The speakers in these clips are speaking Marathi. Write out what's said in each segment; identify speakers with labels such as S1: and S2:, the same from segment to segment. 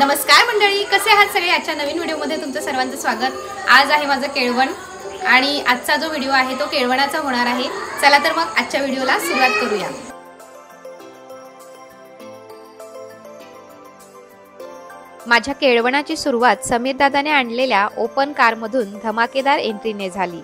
S1: नमस्कार मंडळी, कसे आहात सगळे। आजच्या नवीन व्हिडिओमध्ये तुमचं सर्वांचं स्वागत। आज आहे माझं केळवण आणि आजचा जो व्हिडिओ आहे तो केळवणाचा होणार आहे। चला तर मग आजच्या व्हिडिओला सुरुवात करूया। माझ्या केळवणाची सुरुवात समीर दादाने आणलेल्या ओपन कारमधून धमाकेदार एंट्रीने झाली।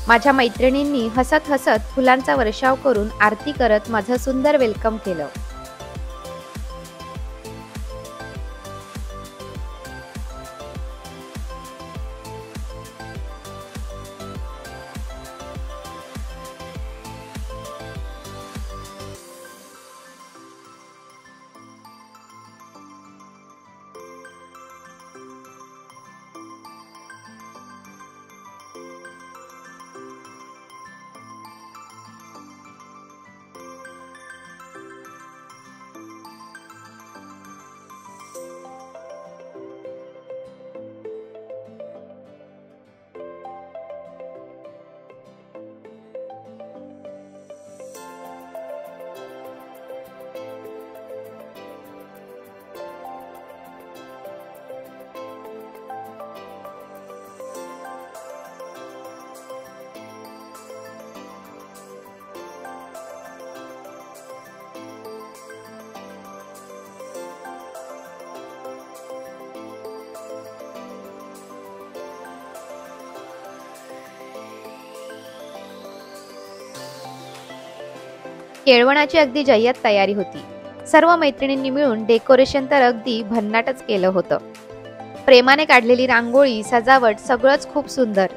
S1: माझ्या मैत्रिणींनी हसत हसत फुलांचा वर्षाव करून आरती करत माझं सुंदर वेलकम केलं। केळवणाची अगदी जय्यत तयारी होती। सर्व मैत्रिणींनी मिळून डेकोरेशन तर अगदी भन्नाटच केलं होतं। प्रेमाने काढलेली रांगोळी, सजावट सगळंच खूप सुंदर।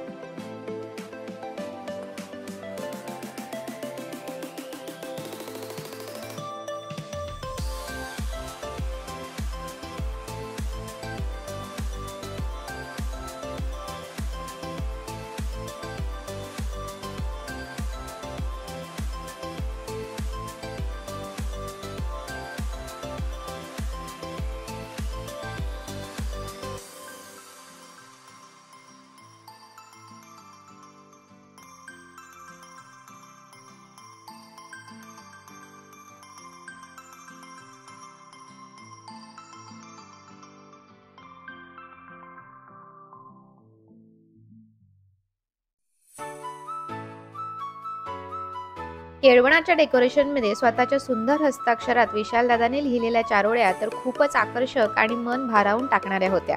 S1: केळवणाच्या डेकोरेशन मध्ये स्वतःच्या सुंदर हस्ताक्षरात विशाल दादाने लिहिलेल्या चारोळ्या तर खूपच आकर्षक आणि मन भारावून टाकणाऱ्या होत्या।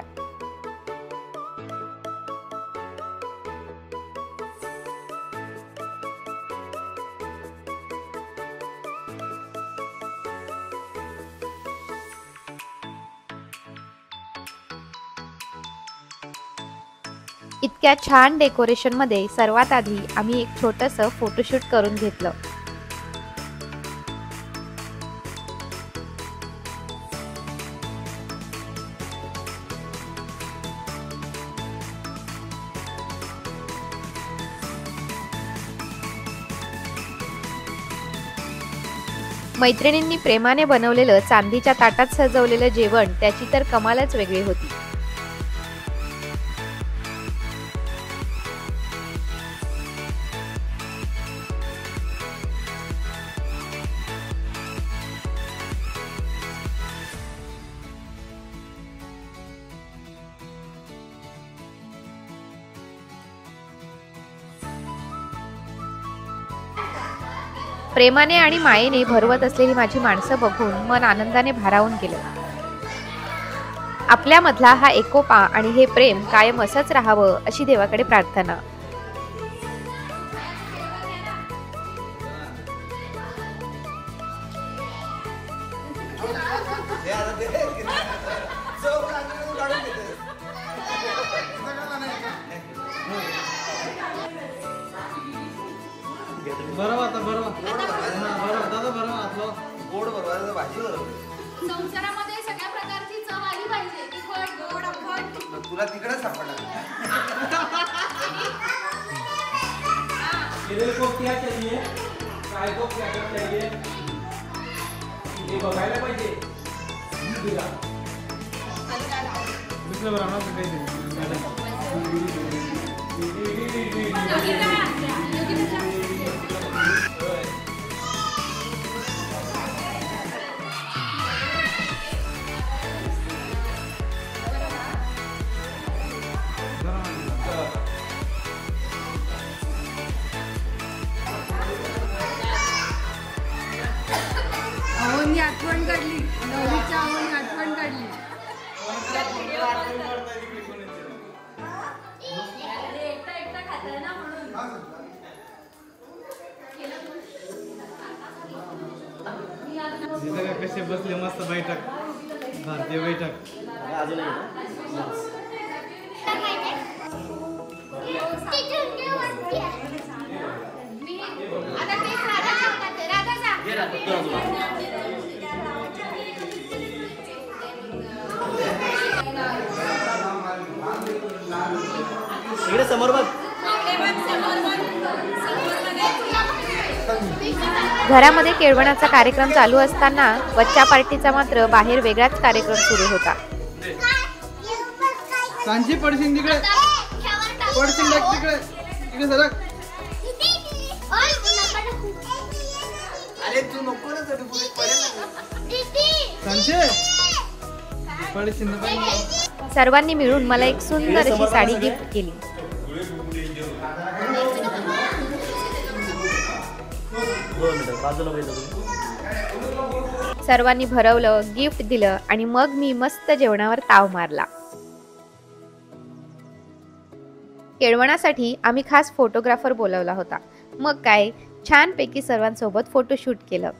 S1: इतक्या छान डेकोरेशन मध्ये सर्वात आधी आम्ही एक छोटंसं फोटोशूट करून घेतलं। मैत्रिणींनी प्रेमाने बनवलेलं चांदीच्या ताटात सजवलेलं जेवण त्याची तर कमालच वेगळी होती। प्रेमाने आणि मायेने भरवत असलेली माझी माणसं बघून मन आनंदाने भारावून गेलं। आपल्यामधला हा एकोपा आणि हे प्रेम कायम असंच राहावं अशी देवाकडे प्रार्थना।
S2: बरोबर आता बरोबर बरोबर दादा बरोबर आपलं गोड बरोबर भाजी बरोबर
S1: संसारामध्ये सगळ्या प्रकारची चव आली पाहिजे, तिखट गोड आंबट
S2: तुला तिकडे सापडला
S3: को क्या चाहिए काय को क्या चाहिए हे बघायला पाहिजे दिला दुसरं बरं ना काही
S4: आठवण काढली नवरीच्या आठवण काढली
S3: कसे बसले मस्त बैठक भारतीय बैठक
S2: इकडे समोर बघ
S1: घरामध्ये केळवणाचा कार्यक्रम चालू असताना बच्चा पार्टीचा मात्र बाहेर वेगळाच कार्यक्रम सुरू होता.
S3: सांची पडशील तिकडे पडशील तिकडे तिकडे सरक
S2: अरे तू नको ना तू पुढे पडेल
S3: सांचे पडशील ना
S1: सर्वांनी मिळून मला एक सुंदर अशी साडी गिफ्ट केली. सर्वांनी भरवलं, गिफ्ट दिलं आणि मग मी मस्त जेवणावर ताव मारला. केळवणासाठी आम्ही खास फोटोग्राफर बोलवला होता. मग काय छानपैकी सर्वांसोबत फोटोशूट केलं.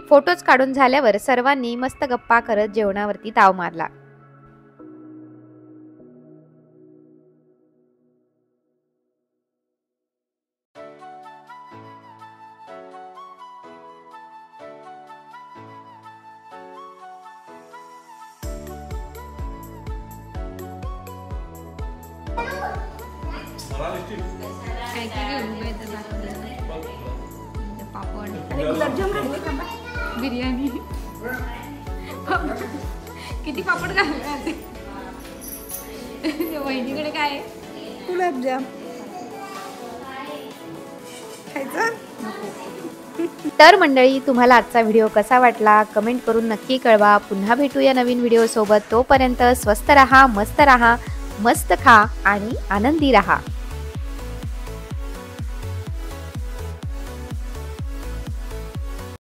S1: फोटोज काढून झाल्यावर सर्वांनी मस्त गप्पा करत जेवणावरती ताव मारला.
S4: बिर्याणी किती पापड घालले वहिनीकडे काय गुलाबजाम खायचा.
S1: तर मंडळी, तुम्हाला आजचा व्हिडिओ कसा वाटला कमेंट करून नक्की कळवा. पुन्हा भेटूया नवीन व्हिडिओ सोबत. तोपर्यंत स्वस्त रहा, मस्त रहा, मस्त खा आणि आनंदी रहा.